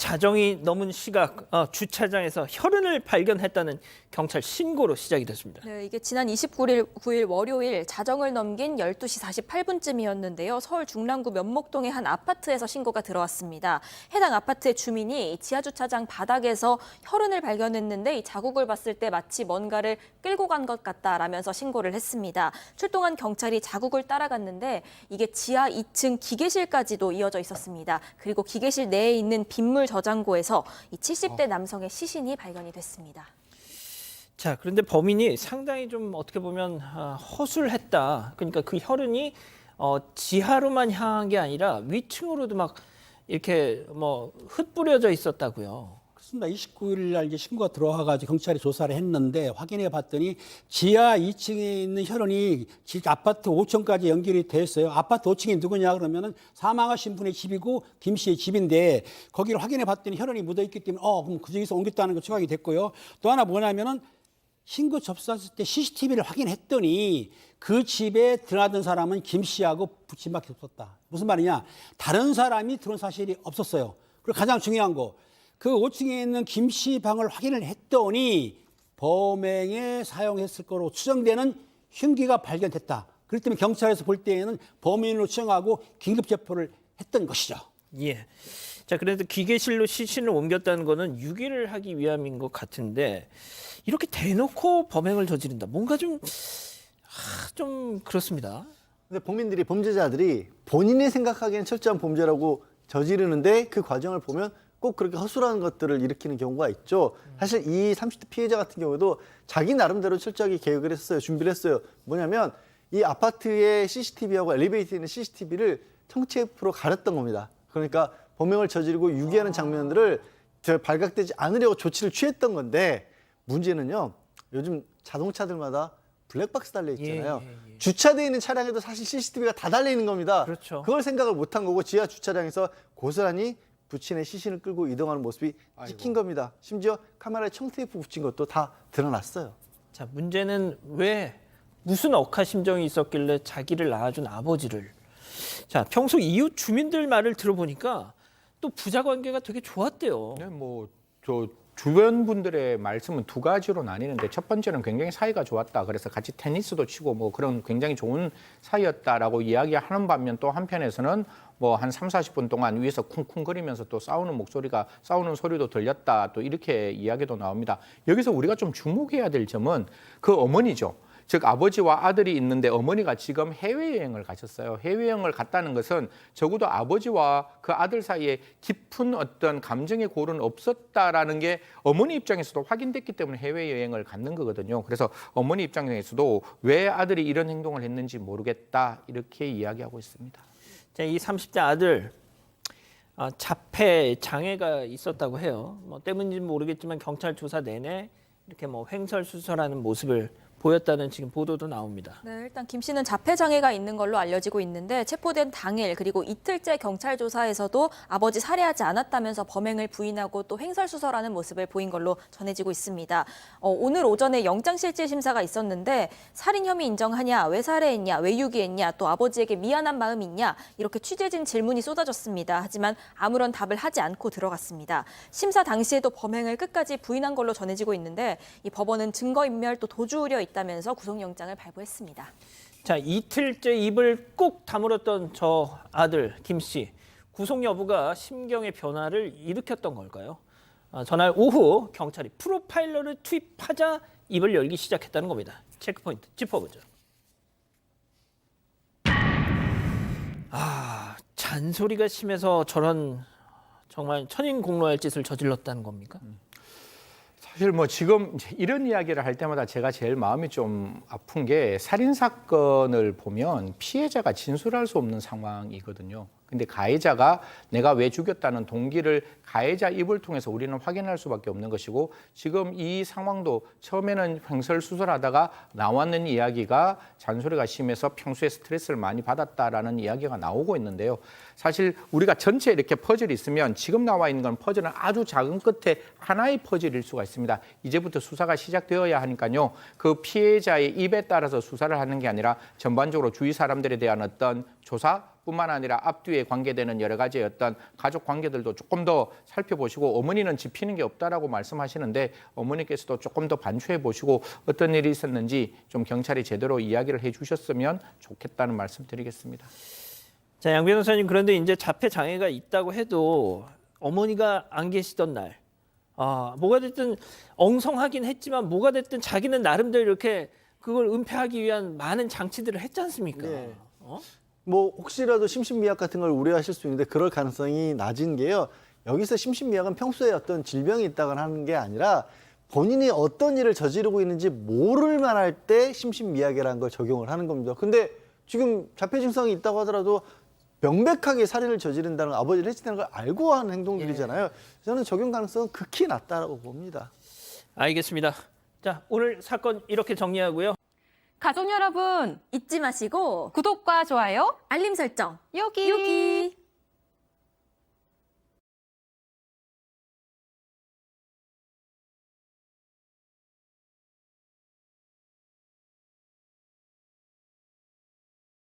자정이 넘은 시각 주차장에서 혈흔을 발견했다는 경찰 신고로 시작이 됐습니다. 네, 이게 지난 29일 월요일 자정을 넘긴 12시 48분쯤이었는데요. 서울 중랑구 면목동의 한 아파트에서 신고가 들어왔습니다. 해당 아파트의 주민이 지하주차장 바닥에서 혈흔을 발견했는데 이 자국을 봤을 때 마치 뭔가를 끌고 간 것 같다라면서 신고를 했습니다. 출동한 경찰이 자국을 따라갔는데 이게 지하 2층 기계실까지도 이어져 있었습니다. 그리고 기계실 내에 있는 빗물 저장고에서 이 70대 남성의 시신이 발견이 됐습니다. 자, 그런데 범인이 상당히 좀 어떻게 보면 허술했다. 그러니까 그 혈흔이 지하로만 향한 게 아니라 위층으로도 막 이렇게 뭐 흩뿌려져 있었다고요. 그렇습니다. 29일 날 이제 신고가 들어와가지고 경찰이 조사를 했는데 확인해 봤더니 지하 2층에 있는 혈흔이 아파트 5층까지 연결이 됐어요. 아파트 5층이 누구냐 그러면은 사망하신 분의 집이고 김 씨의 집인데 거기를 확인해 봤더니 혈흔이 묻어 있기 때문에 그럼 그중에서 옮겼다는 거 추각이 됐고요. 또 하나 뭐냐면은 신고 접수했을 때 CCTV를 확인했더니 그 집에 들어가던 사람은 김 씨하고 부친밖에 없었다. 무슨 말이냐? 다른 사람이 들어온 사실이 없었어요. 그리고 가장 중요한 거. 그 5층에 있는 김 씨 방을 확인을 했더니 범행에 사용했을 거로 추정되는 흉기가 발견됐다. 그렇기 때문에 경찰에서 볼 때에는 범인으로 추정하고 긴급 체포를 했던 것이죠. 예. 자, 그래도 기계실로 시신을 옮겼다는 거는 유기를 하기 위함인 것 같은데 이렇게 대놓고 범행을 저지른다. 뭔가 좀 그렇습니다. 근데 범죄자들이 본인이 생각하기엔 철저한 범죄라고 저지르는데 그 과정을 보면 꼭 그렇게 허술한 것들을 일으키는 경우가 있죠. 사실 이 30대 피해자 같은 경우도 자기 나름대로 철저하게 계획을 했어요. 준비를 했어요. 뭐냐면 이 아파트의 CCTV하고 엘리베이터에 있는 CCTV를 청체프로 가렸던 겁니다. 그러니까 범행을 저지르고 유기하는 장면들을 발각되지 않으려고 조치를 취했던 건데 문제는요. 요즘 자동차들마다 블랙박스 달려 있잖아요. 예. 주차되어 있는 차량에도 사실 CCTV가 다 달려 있는 겁니다. 그렇죠. 그걸 생각을 못한 거고 지하 주차장에서 고스란히 부친의 시신을 끌고 이동하는 모습이 찍힌 겁니다. 심지어 카메라에 청테이프 붙인 것도 다 드러났어요. 자, 문제는 왜 무슨 억하심정이 있었길래 자기를 낳아준 아버지를. 자, 평소 이웃 주민들 말을 들어보니까 또 부자 관계가 되게 좋았대요. 네, 저 주변 분들의 말씀은 두 가지로 나뉘는데 첫 번째는 굉장히 사이가 좋았다. 그래서 같이 테니스도 치고 뭐 그런 굉장히 좋은 사이였다라고 이야기하는 반면 또 한편에서는 뭐 한 3, 40분 동안 위에서 쿵쿵거리면서 또 싸우는 소리도 들렸다. 또 이렇게 이야기도 나옵니다. 여기서 우리가 좀 주목해야 될 점은 그 어머니죠. 즉 아버지와 아들이 있는데 어머니가 지금 해외여행을 가셨어요. 해외여행을 갔다는 것은 적어도 아버지와 그 아들 사이에 깊은 어떤 감정의 골은 없었다라는 게 어머니 입장에서도 확인됐기 때문에 해외여행을 갔는 거거든요. 그래서 어머니 입장에서도 왜 아들이 이런 행동을 했는지 모르겠다 이렇게 이야기하고 있습니다. 자, 이 30대 아들 자폐 장애가 있었다고 해요. 뭐 때문인지는 모르겠지만 경찰 조사 내내 이렇게 뭐 횡설수설하는 모습을 보였다는 지금 보도도 나옵니다. 네, 일단 김 씨는 자폐 장애가 있는 걸로 알려지고 있는데 체포된 당일 그리고 이틀째 경찰 조사에서도 아버지 살해하지 않았다면서 범행을 부인하고 또 횡설수설하는 모습을 보인 걸로 전해지고 있습니다. 오늘 오전에 영장실질 심사가 있었는데 살인 혐의 인정하냐, 왜 살해했냐, 왜 유기했냐, 또 아버지에게 미안한 마음이 있냐 이렇게 취재진 질문이 쏟아졌습니다. 하지만 아무런 답을 하지 않고 들어갔습니다. 심사 당시에도 범행을 끝까지 부인한 걸로 전해지고 있는데 이 법원은 증거인멸 또 도주 우려 있다면서 구속영장을 발부했습니다. 자, 이틀째 입을 꾹 다물었던 저 아들 김 씨. 구속 여부가 심경의 변화를 일으켰던 걸까요? 전날 오후 경찰이 프로파일러를 투입하자 입을 열기 시작했다는 겁니다. 체크포인트 짚어보죠. 잔소리가 심해서 저런 정말 천인공노할 짓을 저질렀다는 겁니까? 사실 뭐 지금 이런 이야기를 할 때마다 제가 제일 마음이 좀 아픈 게 살인 사건을 보면 피해자가 진술할 수 없는 상황이거든요. 근데 가해자가 내가 왜 죽였다는 동기를 가해자 입을 통해서 우리는 확인할 수밖에 없는 것이고 지금 이 상황도 처음에는 횡설수설하다가 나왔는 이야기가 잔소리가 심해서 평소에 스트레스를 많이 받았다라는 이야기가 나오고 있는데요. 사실 우리가 전체 이렇게 퍼즐이 있으면 지금 나와 있는 건 퍼즐은 아주 작은 끝에 하나의 퍼즐일 수가 있습니다. 이제부터 수사가 시작되어야 하니까요. 그 피해자의 입에 따라서 수사를 하는 게 아니라 전반적으로 주위 사람들에 대한 어떤 조사, 뿐만 아니라 앞뒤에 관계되는 여러 가지 어떤 가족 관계들도 조금 더 살펴보시고 어머니는 짚히는 게 없다라고 말씀하시는데 어머니께서도 조금 더 반추해 보시고 어떤 일이 있었는지 좀 경찰이 제대로 이야기를 해 주셨으면 좋겠다는 말씀 드리겠습니다. 자, 양 변호사님, 그런데 이제 자폐 장애가 있다고 해도 어머니가 안 계시던 날, 뭐가 됐든 엉성하긴 했지만 뭐가 됐든 자기는 나름대로 이렇게 그걸 은폐하기 위한 많은 장치들을 했지 않습니까? 네. 뭐 혹시라도 심신미약 같은 걸 우려하실 수 있는데 그럴 가능성이 낮은 게요. 여기서 심신미약은 평소에 어떤 질병이 있다거나 하는 게 아니라 본인이 어떤 일을 저지르고 있는지 모를 만할 때 심신미약이라는 걸 적용을 하는 겁니다. 근데 지금 자폐 증상이 있다고 하더라도 명백하게 살인을 저지른다는 아버지를 해친다는 걸 알고 하는 행동들이잖아요. 저는 적용 가능성은 극히 낮다라고 봅니다. 알겠습니다. 자, 오늘 사건 이렇게 정리하고요. 가족 여러분, 잊지 마시고 구독과 좋아요, 알림 설정 여기. 여기.